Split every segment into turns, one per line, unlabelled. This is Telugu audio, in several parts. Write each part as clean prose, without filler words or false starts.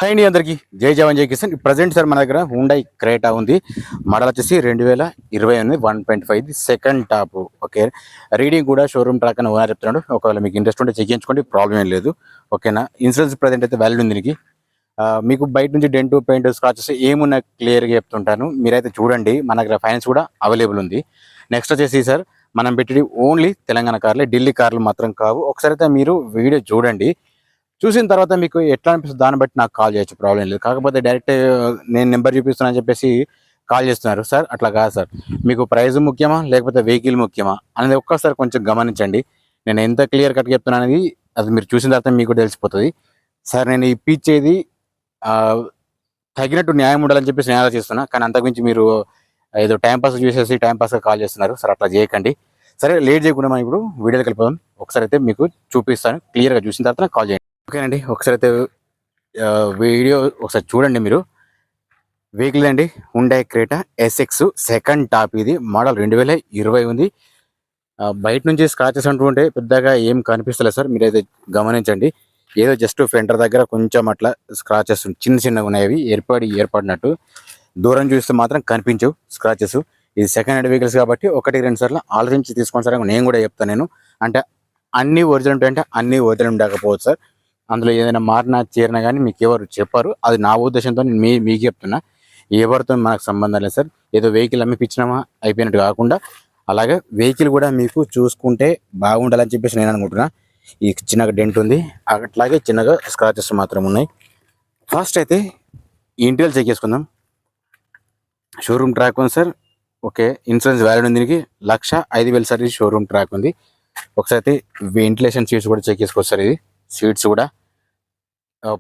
హాయ్ అండి అందరికి జై జవాన్ జై కిసాన్. ప్రజెంట్ సార్ మన దగ్గర హుండై క్రేటా ఉంది. మోడల్ వచ్చేసి 2020 ఉంది. 1.5 సెకండ్ టాప్. ఓకే, రీడింగ్ కూడా షోరూమ్ ట్రాక్ అని ఓనర్ చెప్తున్నాడు. ఒకవేళ మీకు ఇంట్రెస్ట్ ఉంటే చెక్ చేయించుకోండి, ప్రాబ్లం ఏం లేదు. ఓకేనా, ఇన్సూరెన్స్ ప్రజెంట్ అయితే వ్యాలిడ్ ఉంది దీనికి. మీకు బయట నుంచి డెంట్ పెయింట్ స్క్రాచెస్ ఏమున్నా క్లియర్గా చెప్తుంటాను, మీరైతే చూడండి. మన దగ్గర ఫైనాన్స్ కూడా అవైలబుల్ ఉంది. నెక్స్ట్ వచ్చేసి సార్ మనం పెట్టి ఓన్లీ తెలంగాణ కార్లే, ఢిల్లీ కార్లు మాత్రం కావు. ఒకసారి అయితే మీరు వీడియో చూడండి, చూసిన తర్వాత మీకు ఎట్లా అనిపిస్తుంది దాన్ని బట్టి నాకు కాల్ చేయొచ్చు, ప్రాబ్లం లేదు. కాకపోతే డైరెక్ట్ నేను నెంబర్ చూపిస్తున్నా అని చెప్పేసి కాల్ చేస్తున్నారు సార్, అట్లా కాదు సార్. మీకు ప్రైస్ ముఖ్యమా లేకపోతే వెహికల్ ముఖ్యమా అనేది ఒక్కసారి కొంచెం గమనించండి. నేను ఎంత క్లియర్ కట్గా చెప్తున్నా అనేది అది మీరు చూసిన తర్వాత మీకు తెలిసిపోతుంది. సార్ నేను ఇప్పించేది తగినట్టు న్యాయం ఉండాలని చెప్పేసి నేను ఆలోచిస్తున్నా, కానీ అంతకుమించి మీరు ఏదో టైంపాస్ చూసేసి టైంపాస్గా కాల్ చేస్తున్నారు సార్, అట్లా చేయకండి. సరే, లేట్ చేయకుండా మనం ఇప్పుడు వీడియోకి వెళ్ళిపోదాం. ఒకసారి అయితే మీకు చూపిస్తాను, క్లియర్గా చూసిన తర్వాత కాల్ చేయండి. ఓకేనండి, ఒకసారి అయితే వీడియో ఒకసారి చూడండి మీరు. వెహికల్ అండి Hyundai Creta SX second top. ఇది మోడల్ 2020 ఉంది. బయట నుంచి స్క్రాచెస్ అంటూ ఉంటే పెద్దగా ఏం కనిపిస్తలేదు సార్, మీరైతే గమనించండి. ఏదో జస్ట్ ఫెండర్ దగ్గర కొంచెం అట్లా స్క్రాచెస్ చిన్న చిన్నగా ఉన్నాయి, ఏర్పడినట్టు. దూరం చూస్తే మాత్రం కనిపించవు స్క్రాచెస్. ఇది సెకండ్ హ్యాండ్ వెహికల్స్ కాబట్టి 1-2 సార్లు ఆలోచించి తీసుకోండి సార్, నేను కూడా చెప్తాను. నేను అంటే అన్ని ఒరిజినల్ ఉంటాయంటే అన్ని ఒరిజినల్ ఉండకపోవచ్చు సార్. అందులో ఏదైనా మారినా చేరినా కానీ మీకు ఎవరు చెప్పారు, అది నా ఉద్దేశంతో నేను మీకు చెప్తున్నా. ఎవరితో మనకు సంబంధం లేదు సార్. ఏదో వెహికల్ అమ్మిపించినామా అయిపోయినట్టు కాకుండా, అలాగే వెహికల్ కూడా మీకు చూసుకుంటే బాగుండాలని చెప్పేసి నేను అనుకుంటున్నా. ఈ చిన్నగా డెంట్ ఉంది, అట్లాగే చిన్నగా స్క్రాచెస్ మాత్రం ఉన్నాయి. ఫస్ట్ అయితే ఇంటీరియర్ చెక్ చేసుకుందాం. షోరూమ్ ట్రాక్ ఉంది సార్. ఓకే, ఇన్సూరెన్స్ వ్యాలిడ్ ఉంది దీనికి. 1,05,000 సార్ ఇది షోరూమ్ ట్రాక్ ఉంది. ఒకసారి అయితే వెంటిలేషన్ సీట్స్ కూడా చెక్ చేసుకోవచ్చు సార్. ఇది సీట్స్ కూడా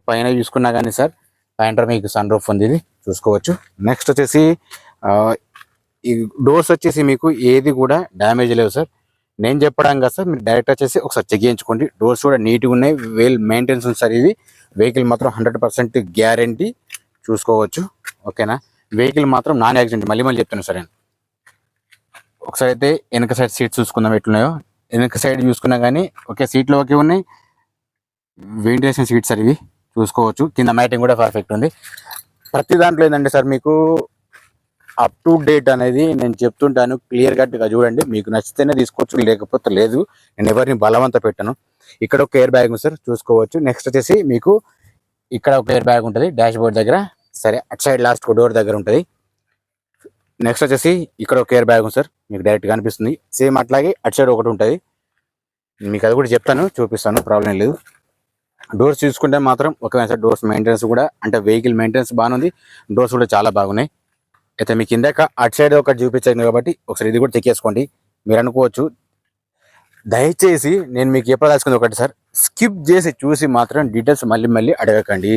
పైన చూసుకున్నా కానీ సార్, పైన మీకు సన్ రూఫ్ ఉంది, ఇది చూసుకోవచ్చు. నెక్స్ట్ వచ్చేసి ఈ డోర్స్ వచ్చేసి మీకు ఏది కూడా డ్యామేజ్ లేవు సార్. నేను చెప్పడం కదా సార్, మీరు డైరెక్ట్ వచ్చేసి ఒకసారి చెక్ చేయించుకోండి. డోర్స్ కూడా నీట్గా ఉన్నాయి, వెల్ మెయింటెన్స్ ఉంది సార్. ఇది వెహికల్ మాత్రం 100% గ్యారంటీ, చూసుకోవచ్చు. ఓకేనా, వెహికల్ మాత్రం నాన్ యాక్సిడెంట్, మళ్ళీ చెప్తున్నాను సార్ నేను. ఒకసారి అయితే వెనక సైడ్ సీట్స్ చూసుకుందాం ఎట్లున్నాయో. వెనక సైడ్ చూసుకున్నా కానీ ఓకే, సీట్లు ఓకే ఉన్నాయి. వెంటిలేషన్ సీట్స్ సార్ ఇవి, చూసుకోవచ్చు. కింద మ్యాటింగ్ కూడా పర్ఫెక్ట్ ఉంది. ప్రతి దాంట్లో ఏంటంటే సార్, మీకు అప్ టు డేట్ అనేది నేను చెప్తుంటాను, క్లియర్ కట్గా చూడండి. మీకు నచ్చితేనే తీసుకోవచ్చు, లేకపోతే లేదు. నేను ఎవరిని బలవంత పెట్టాను. ఇక్కడ ఒక ఎయిర్ బ్యాగ్ ఉంది సార్, చూసుకోవచ్చు. నెక్స్ట్ వచ్చేసి మీకు ఇక్కడ ఒక ఎయిర్ బ్యాగ్ ఉంటుంది డాష్ బోర్డ్ దగ్గర. సరే, అటు సైడ్ లాస్ట్ డోర్ దగ్గర ఉంటుంది. నెక్స్ట్ వచ్చేసి ఇక్కడ ఒక ఎయిర్ బ్యాగ్ ఉంది సార్, మీకు డైరెక్ట్గా అనిపిస్తుంది. సేమ్ అట్లాగే అటు సైడ్ ఒకటి ఉంటుంది, మీకు అది కూడా చెప్తాను, చూపిస్తాను, ప్రాబ్లం లేదు. డోర్స్ చూసుకుంటే మాత్రం ఓకే సార్. డోర్స్ మెయింటెనెన్స్ కూడా, అంటే వెహికల్ మెయింటెనెన్స్ బాగుంది. డోర్స్ కూడా చాలా బాగున్నాయి. అయితే మీకు ఇందాక అటు సైడ్ ఒకటి చూపించాను కాబట్టి ఒకసారి ఇది కూడా చెక్ చేసుకోండి. మీరు అనుకోవచ్చు, దయచేసి నేను మీకు చెప్పదలుచుకుంది ఒకటి సార్, స్కిప్ చేసి చూసి మాత్రం డీటెయిల్స్ మళ్ళీ అడగకండి.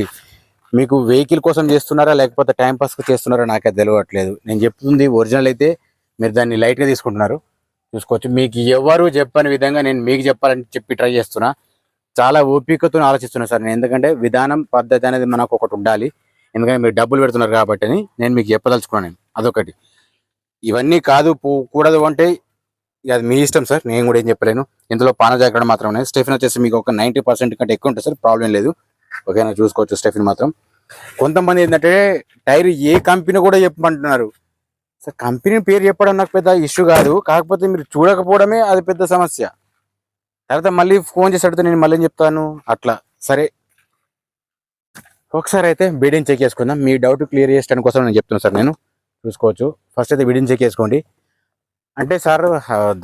మీకు వెహికల్ కోసం చేస్తున్నారా లేకపోతే టైంపాస్కి చేస్తున్నారా నాకైతే తెలియట్లేదు. నేను చెప్తుంది ఒరిజినల్ అయితే మీరు దాన్ని లైట్గా తీసుకుంటున్నారు, చూసుకోవచ్చు. మీకు ఎవరు చెప్పని విధంగా నేను మీకు చెప్పాలని చెప్పి ట్రై చేస్తున్నా. చాలా ఓపికతో ఆలోచిస్తున్నా సార్ నేను, ఎందుకంటే విధానం పద్ధతి అనేది మనకు ఒకటి ఉండాలి. ఎందుకంటే మీరు డబ్బులు పెడుతున్నారు కాబట్టి అని నేను మీకు చెప్పదలుచుకున్నాను. అదొకటి. ఇవన్నీ కాదు కూడదు అంటే అది మీ ఇష్టం సార్, నేను కూడా ఏం చెప్పలేను. ఇందులో పాన జాగ్రత్త మాత్రం ఉన్నాయి. స్టెఫిన్ వచ్చేసి మీకు ఒక 90% కంటే ఎక్కువ ఉంటుంది సార్, ప్రాబ్లం లేదు. ఓకేనా, చూసుకోవచ్చు. స్టెఫిన్ మాత్రం కొంతమంది ఏంటంటే టైర్ ఏ కంపెనీ కూడా చెప్పమంటున్నారు సార్. కంపెనీ పేరు చెప్పడం నాకు పెద్ద ఇష్యూ కాదు, కాకపోతే మీరు చూడకపోవడమే అది పెద్ద సమస్య. తర్వాత మళ్ళీ ఫోన్ చేసి అడిగితే నేను మళ్ళీ చెప్తాను అట్లా. సరే, ఒకసారి అయితే బిడింగ్ చెక్ చేసుకుందాం. మీ డౌట్ క్లియర్ చేయడానికి కోసం నేను చెప్తున్నాను సార్. నేను చూసుకోవచ్చు. ఫస్ట్ అయితే బిడింగ్ చెక్ చేసుకోండి. అంటే సార్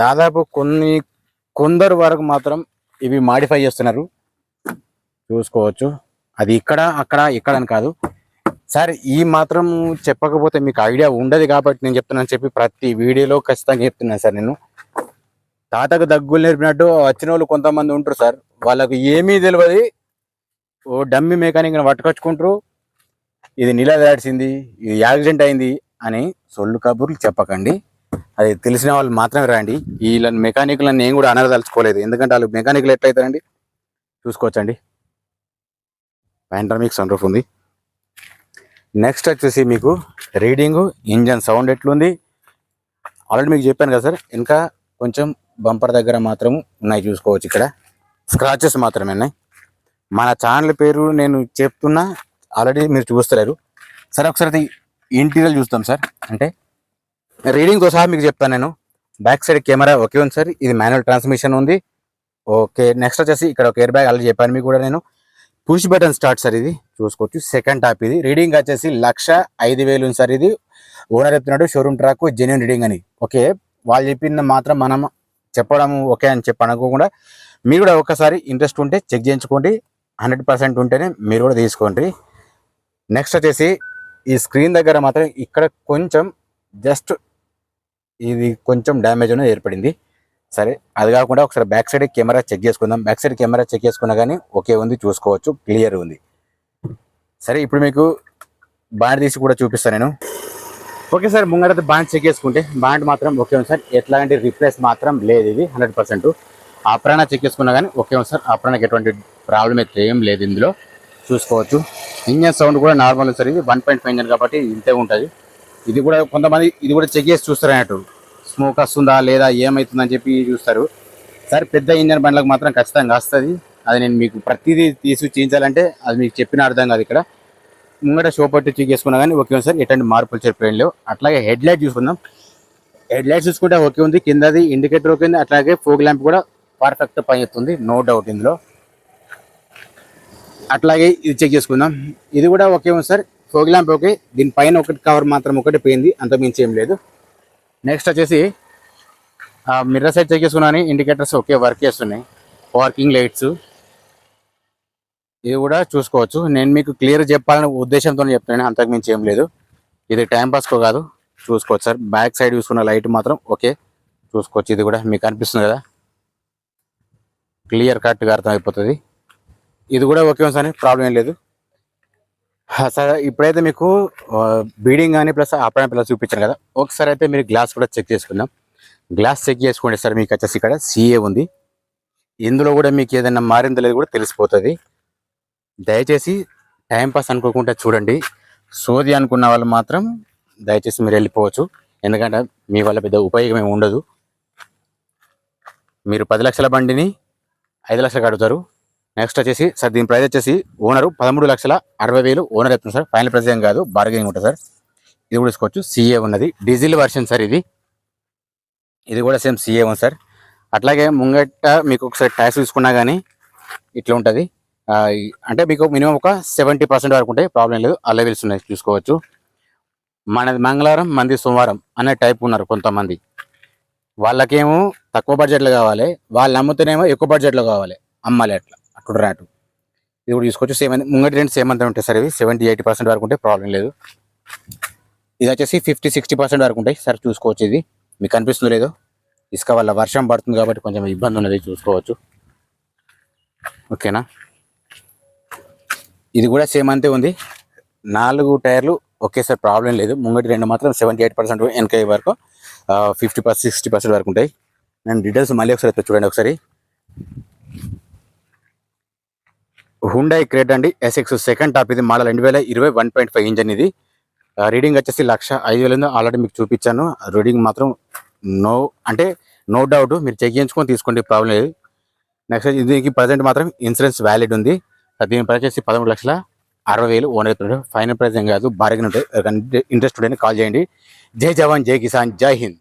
దాదాపు కొందరు వరకు మాత్రం ఇవి మాడిఫై చేస్తున్నారు, చూసుకోవచ్చు. అది ఇక్కడ అని కాదు సార్. ఈ మాత్రం చెప్పకపోతే మీకు ఐడియా ఉండదు కాబట్టి నేను చెప్తున్నాను చెప్పి ప్రతి వీడియోలో ఖచ్చితంగా చెప్తున్నాను సార్. నేను తాతకు దగ్గులు నేర్పినట్టు వచ్చిన వాళ్ళు కొంతమంది ఉంటారు సార్, వాళ్ళకు ఏమీ తెలియదు. ఓ డమ్మి మెకానిక్ పట్టుకొచ్చుకుంటారు, ఇది నిలదాల్సింది, ఇది యాక్సిడెంట్ అయింది అని సొల్లు కబుర్లు చెప్పకండి. అది తెలిసిన వాళ్ళు మాత్రమే రండి. వీళ్ళ మెకానిక్లను నేను కూడా అనదలుచుకోలేదు, ఎందుకంటే వాళ్ళు మెకానిక్లు ఎట్లయితారండి. చూసుకోవచ్చండి, ప్యాంట్రమిక్ సన్ రూఫ్ ఉంది. నెక్స్ట్ వచ్చేసి మీకు రీడింగు, ఇంజన్ సౌండ్ ఎట్లుంది ఆల్రెడీ మీకు చెప్పాను కదా సార్. ఇంకా కొంచెం బంపర్ దగ్గర మాత్రం ఉన్నాయి, చూసుకోవచ్చు. ఇక్కడ స్క్రాచెస్ మాత్రమే ఉన్నాయి. మన ఛానల్ పేరు నేను చెప్తున్నా, ఆల్రెడీ మీరు చూస్తలేరు. సరే ఒకసారి ఇంటీరియర్ చూస్తాం సార్. అంటే రీడింగ్తో సహా మీకు చెప్తాను నేను. బ్యాక్ సైడ్ కెమెరా ఓకే ఉంది సార్. ఇది మాన్యువల్ ట్రాన్స్మిషన్ ఉంది. ఓకే, నెక్స్ట్ వచ్చేసి ఇక్కడ ఒక ఎయిర్ బ్యాగ్ ఆల్రెడీ చెప్పాను మీకు కూడా నేను. పుష్ బటన్ స్టార్ట్ సార్, ఇది చూసుకోవచ్చు. సెకండ్ టాప్ ఇది. రీడింగ్ వచ్చేసి 1,05,000 ఉంది సార్. ఇది ఓనర్ చెప్తున్నాడు షోరూమ్ ట్రాక్ జెన్యున్ రీడింగ్ అని. ఓకే, వాళ్ళు చెప్పిన మాత్రం మనం చెప్పడం ఓకే అని చెప్పి అనుకోకుండా మీరు కూడా ఒకసారి ఇంట్రెస్ట్ ఉంటే చెక్ చేయించుకోండి. 100% ఉంటేనే మీరు కూడా తీసుకోండి. నెక్స్ట్ వచ్చేసి ఈ స్క్రీన్ దగ్గర మాత్రం ఇక్కడ కొంచెం జస్ట్ ఇది కొంచెం డ్యామేజ్ అనేది ఏర్పడింది. సరే, అది కాకుండా ఒకసారి బ్యాక్ సైడ్ కెమెరా చెక్ చేసుకుందాం. బ్యాక్ సైడ్ కెమెరా చెక్ చేసుకున్నా కానీ ఓకే ఉంది, చూసుకోవచ్చు, క్లియర్ ఉంది. సరే, ఇప్పుడు మీకు బాండ్ తీసి కూడా చూపిస్తాను నేను. ఓకే సార్, ముంగడైతే బాండ్ చెక్ చేసుకుంటే బాండ్ మాత్రం ఓకే ఉంది సార్. ఎట్లాంటి రిప్లేస్ మాత్రం లేదు, ఇది 100%. ఆప్రానా చెక్ చేసుకున్నా కానీ ఓకే ఉంది సార్. ఆప్రానాకి ఎటువంటి ప్రాబ్లం అయితే ఏం లేదు ఇందులో, చూసుకోవచ్చు. ఇంజన్ సౌండ్ కూడా నార్మల్ ఉంది సార్. ఇది 1.5 ఇంజన్ కాబట్టి ఇంతే ఉంటుంది. ఇది కూడా కొంతమంది ఇది కూడా చెక్ చేసి చూస్తారు అన్నట్టు, స్మోక్ వస్తుందా లేదా ఏమవుతుందని చెప్పి చూస్తారు సార్. పెద్ద ఇంజన్ బండ్లకు మాత్రం ఖచ్చితంగా వస్తుంది. అది నేను మీకు ప్రతిదీ తీసి చూపించాలంటే అది మీకు చెప్పిన అర్థం కాదు. ఇక్కడ ముంగట షో పట్టి చెక్ చేసుకున్నా కానీ ఓకే ఉంది సార్. ఎటువంటి మార్పులు చెప్పలేం లేవు. అట్లాగే హెడ్ లైట్ చూసుకుందాం. హెడ్ లైట్ చూసుకుంటే ఓకే ఉంది. కిందది ఇండికేటర్ ఓకే ఉంది. అట్లాగే ఫోగ్ ల్యాంప్ కూడా పర్ఫెక్ట్ పనిచేస్తుంది, నో డౌట్ ఇందులో. అట్లాగే ఇది చెక్ చేసుకుందాం. ఇది కూడా ఓకే ఉంది సార్. Fog lamp okay. దీనిపైన ఒకటి కవర్ మాత్రం ఒకటి పోయింది, అంత మించి ఏం లేదు. నెక్స్ట్ వచ్చేసి మిర్రర్ సైడ్ చెక్ చేసుకున్నాను. ఇండికేటర్స్ ఓకే వర్క్ చేస్తున్నాయి. పార్కింగ్ లైట్స్ ఇది కూడా చూసుకోవచ్చు. నేను మీకు క్లియర్ చెప్పాలనే ఉద్దేశంతో చెప్తున్నాను, అంతకు మించి ఏం లేదు. ఇది టైం పాస్కో కాదు, చూసుకోవచ్చు సార్. బ్యాక్ సైడ్ చూసుకున్న లైట్ మాత్రం ఓకే, చూసుకోవచ్చు. ఇది కూడా మీకు అనిపిస్తుంది కదా, క్లియర్ కట్గా అర్థమైపోతుంది. ఇది కూడా ఓకే సార్, ప్రాబ్లం ఏం లేదు సార్. ఇప్పుడైతే మీకు బీడింగ్ కానీ ప్లస్ ఆపడం ప్లస్ చూపించాను కదా, ఒకసారి అయితే మీరు గ్లాస్ కూడా చెక్ చేసుకుందాం. గ్లాస్ చెక్ చేసుకోండి సార్. మీకు వచ్చేసి ఇక్కడ CA ఉంది. ఇందులో కూడా మీకు ఏదైనా మారిందో లేదు కూడా తెలిసిపోతుంది. దయచేసి టైంపాస్ అనుకోకుండా చూడండి. సోది అనుకున్న వాళ్ళు మాత్రం దయచేసి మీరు వెళ్ళిపోవచ్చు, ఎందుకంటే మీ వల్ల పెద్ద ఉపయోగం ఏమి ఉండదు. మీరు 10 లక్షల బండిని 5 లక్షలకు అడుగుతారు. నెక్స్ట్ వచ్చేసి సార్ దీని ప్రైస్ వచ్చేసి ఓనరు 13,60,000 ఓనర్ చెప్తుంది సార్. ఫైనల్ ప్రైస్ ఏం కాదు, బార్గెనింగ్ ఉంటుంది సార్. ఇది కూడా తీసుకోవచ్చు. CA ఉన్నది, డీజిల్ వర్షన్ సార్. ఇది కూడా సేమ్ CA ఉంది సార్. అట్లాగే ముంగట మీకు ఒకసారి ట్యాక్స్ తీసుకున్నా కానీ ఇట్లా ఉంటుంది. అంటే మీకు మినిమం ఒక 70% వరకు ఉంటాయి, ప్రాబ్లం లేదు. ఆ లెవెల్స్ ఉన్నాయి, చూసుకోవచ్చు. మనది మంగళవారం, మంది సోమవారం అనే టైప్ ఉన్నారు కొంతమంది. వాళ్ళకేమో తక్కువ బడ్జెట్లో కావాలి, వాళ్ళు అమ్ముతేనేమో ఎక్కువ బడ్జెట్లో కావాలి, అమ్మాలి అట్లా రాటు. ఇది కూడా చూసుకోవచ్చు. సేమ్ ముంగటి రెండు సేమ్ అంతా ఉంటాయి సార్. ఇవి 70-80% వరకు ఉంటాయి, ప్రాబ్లం లేదు. ఇది వచ్చేసి 50-60% వరకు ఉంటాయి సార్, చూసుకోవచ్చు. ఇది మీకు కనిపిస్తుంది లేదో, ఇసుక వల్ల వర్షం పడుతుంది కాబట్టి కొంచెం ఇబ్బంది ఉన్నది, చూసుకోవచ్చు. ఓకేనా, ఇది కూడా సేమ్ అంతే ఉంది. 4 టైర్లు ఓకే సార్, ప్రాబ్లం లేదు. ముంగటి రెండు మాత్రం 78% వెనక వరకు 50-60% వరకు ఉంటాయి. నేను డీటెయిల్స్ మళ్ళీ ఒకసారి చూడండి ఒకసారి. హుండాయ్ క్రేటా అండి, SX సెకండ్ టాప్. ఇది మోడల్ 2020 1.5 ఇంజన్. ఇది రీడింగ్ వచ్చేసి 1,05,000 ఆల్రెడీ మీకు చూపించాను. రీడింగ్ మాత్రం నో డౌట్, మీరు చెక్ చేయించుకొని తీసుకోండి, ప్రాబ్లం లేదు. నెక్స్ట్ దీనికి ప్రజెంట్ మాత్రం ఇన్సూరెన్స్ వ్యాలిడ్ ఉంది. దీని ప్రైస్ వచ్చేసి 13,60,000 ఓనర్ అవుతున్నాడు. ఫైనల్ ప్రైస్ ఏం కాదు, బార్గెన్ ఉంటాయి. ఇంట్రెస్ట్ ఉంటే కాల్ చేయండి. జై జవాన్, జై కిసాన్, జై హింద్.